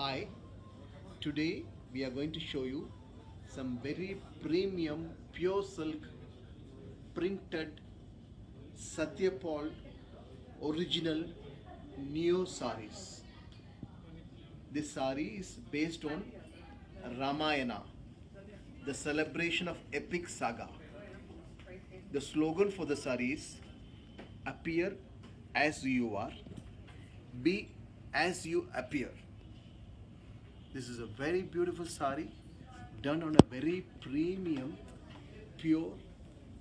Hi, today we are going to show you some very premium pure silk printed Satyapal original Neo saris. This sari is based on Ramayana, the celebration of epic saga. The slogan for the sari is appear as you are, be as you appear. This is a very beautiful sari done on a very premium pure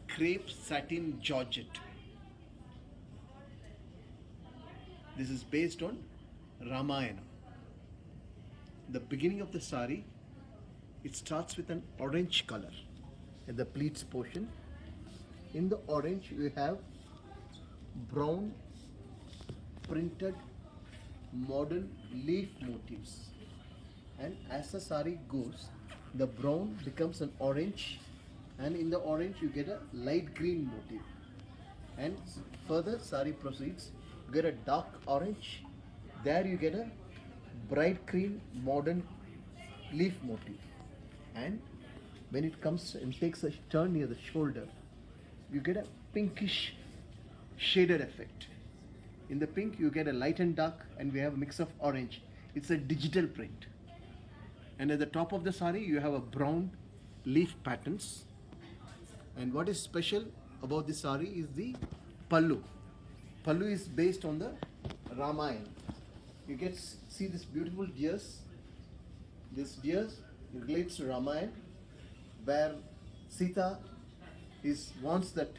crepe satin georgette. This is based on Ramayana. The beginning of the sari, it starts with an orange color in the pleats portion. In the orange you have brown printed modern leaf motifs, and as the sari goes, the brown becomes an orange, and in the orange you get a light green motif, and further sari proceeds, you get a dark orange, there you get a bright green modern leaf motif, and when it comes and takes a turn near the shoulder, you get a pinkish shaded effect. In the pink you get a light and dark, and we have a mix of orange. It's a digital print. And at the top of the sari you have a brown leaf patterns. And what is special about this sari is the pallu. Pallu is based on the Ramayana. You get see this beautiful deers. This deers relates to Ramayana, where Sita wants that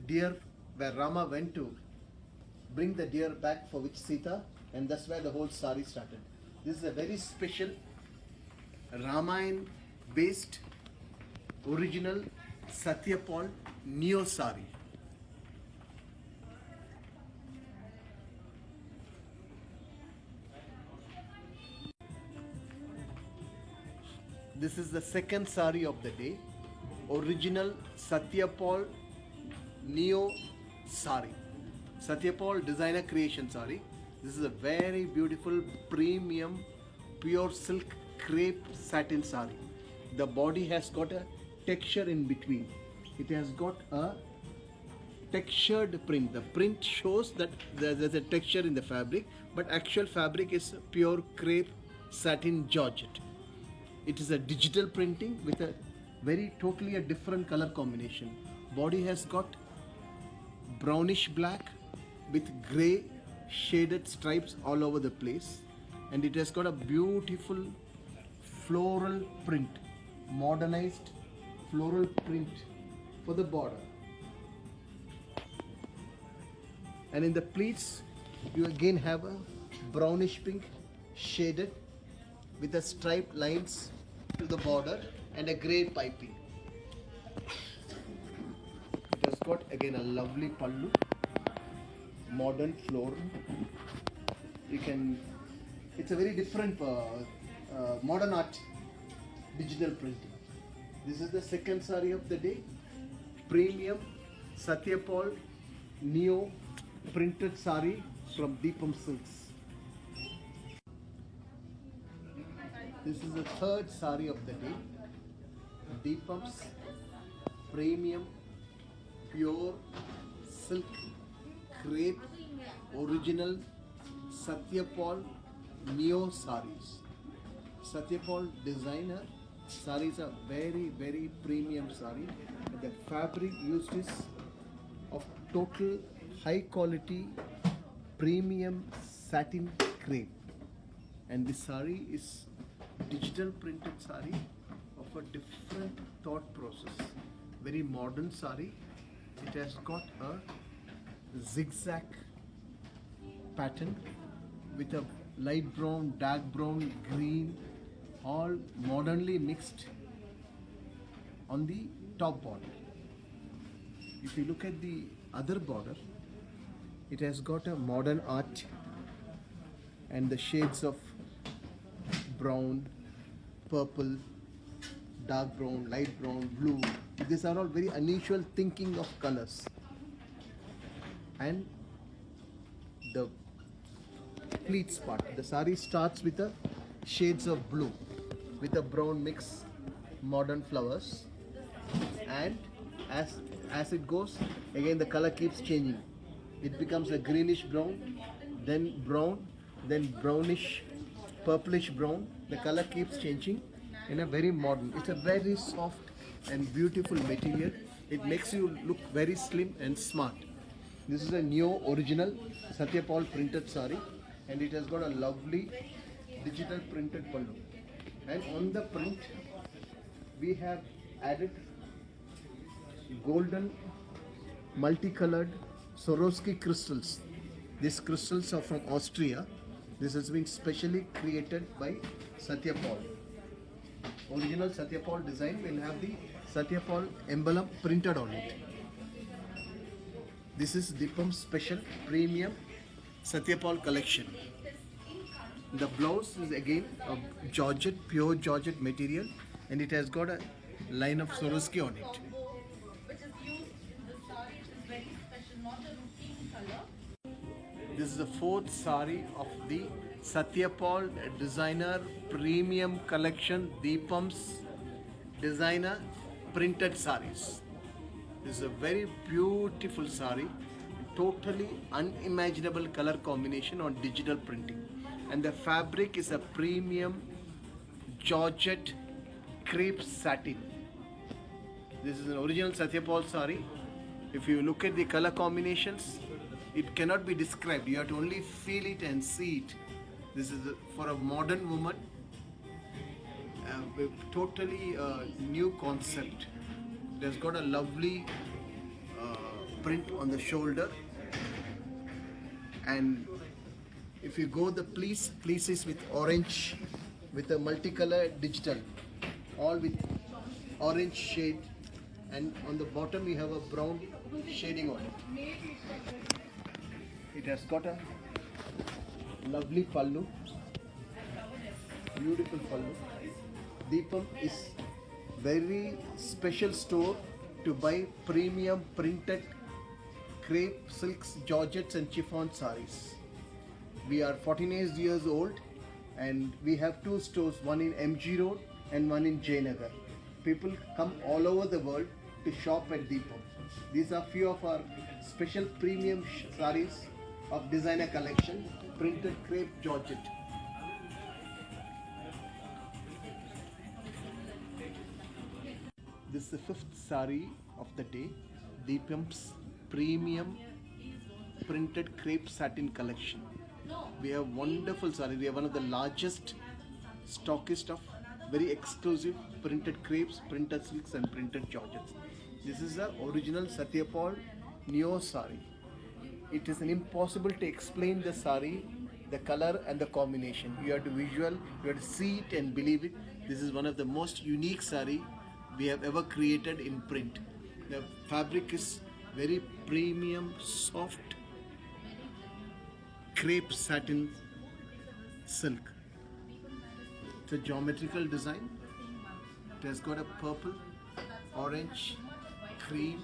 deer where Rama went to bring the deer back for which Sita, and that's where the whole sari started. This is a very special Ramayana based original Satyapal Neo sari. This is the second sari of the day, original Satyapal Neo sari. Satyapal designer creation sari. This is a very beautiful premium pure silk crepe satin sari. The body has got a texture in between. It has got a textured print. The print shows that there's a texture in the fabric, but actual fabric is pure crepe satin georgette. It is a digital printing with a very totally a different color combination. Body has got brownish black with grey shaded stripes all over the place, and it has got a beautiful floral print, modernized floral print for the border. And in the pleats you again have a brownish pink shaded with the striped lines to the border and a grey piping. It has got again a lovely pallu, modern floral. It's a very different modern art digital printing. This is the second sari of the day, premium Satyapal Neo printed sari from Deepam Silks. This is the third sari of the day, Deepam's premium pure silk crepe original Satyapal Neo saris. Satyapal designer saris are very premium sari. The fabric used is of total high quality premium satin crepe, and this sari is digital printed sari of a different thought process. Very modern sari. It has got a zigzag pattern with a light brown, dark brown, green, all modernly mixed on the top border. If you look at the other border, it has got a modern art and the shades of brown, purple, dark brown, light brown, blue. These are all very unusual thinking of colors. And the pleats part. The sari starts with a shades of blue with a brown mix, modern flowers, and as it goes, again the color keeps changing. It becomes a greenish brown, then brownish, purplish brown. The color keeps changing in a very modern. It's a very soft and beautiful material. It makes you look very slim and smart. This is a neo original Satyapal printed sari, and it has got a lovely digital printed pallu. And on the print, we have added golden multicolored Swarovski crystals. These crystals are from Austria. This has been specially created by Satyapal. Original Satyapal design will have the Satyapal emblem printed on it. This is Deepam Special Premium Satyapal collection. The blouse is again a Georgette, pure Georgette material, and it has got a line of Swarovski on it. This is the fourth sari of the Satyapal designer premium collection, Deepam's designer printed saris. This is a very beautiful sari, totally unimaginable color combination on digital printing, and the fabric is a premium Georgette crepe satin. This is an original Satyapal sari. If you look at the color combinations, it cannot be described. You have to only feel it and see it. This is for a modern woman, totally new concept. It has got a lovely print on the shoulder, and if you go the pleases with orange, with a multicolor digital, all with orange shade, and on the bottom we have a brown shading on it. It has got a lovely pallu, beautiful pallu. Deepam is very special store to buy premium printed crepe, silks, georgettes and chiffon saris. We are 48 years old and we have two stores, one in MG Road and one in Jayanagar. People come all over the world to shop at Deepam. These are few of our special premium saris of designer collection, printed crepe georgette. This is the fifth sari of the day, Deepam's premium printed crepe satin collection. We have wonderful sari. We are one of the largest stockist of very exclusive printed crepes, printed silks and printed georgettes. This is the original Satyapal Neo sari. It is impossible to explain the sari, the color and the combination. You have to you have to see it and believe it. This is one of the most unique sari we have ever created in print. The fabric is very premium, soft crepe satin silk. It's a geometrical design. It has got a purple, orange, cream,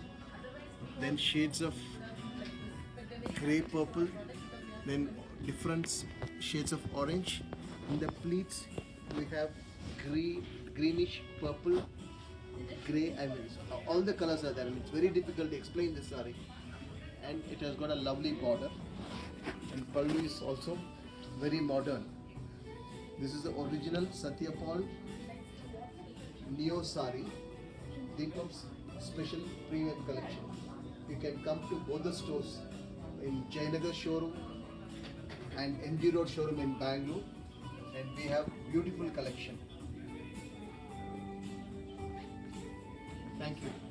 then shades of grey purple, then different shades of orange. In the pleats we have greenish, purple, grey, and all the colors are there. And it's very difficult to explain this saree. And it has got a lovely border, and pallu is also very modern. This is the original Satyapal Neo sari, Deepam's special premium collection. You can come to both the stores in Jayanagar showroom and MG Road showroom in Bangalore, and we have beautiful collection. Thank you.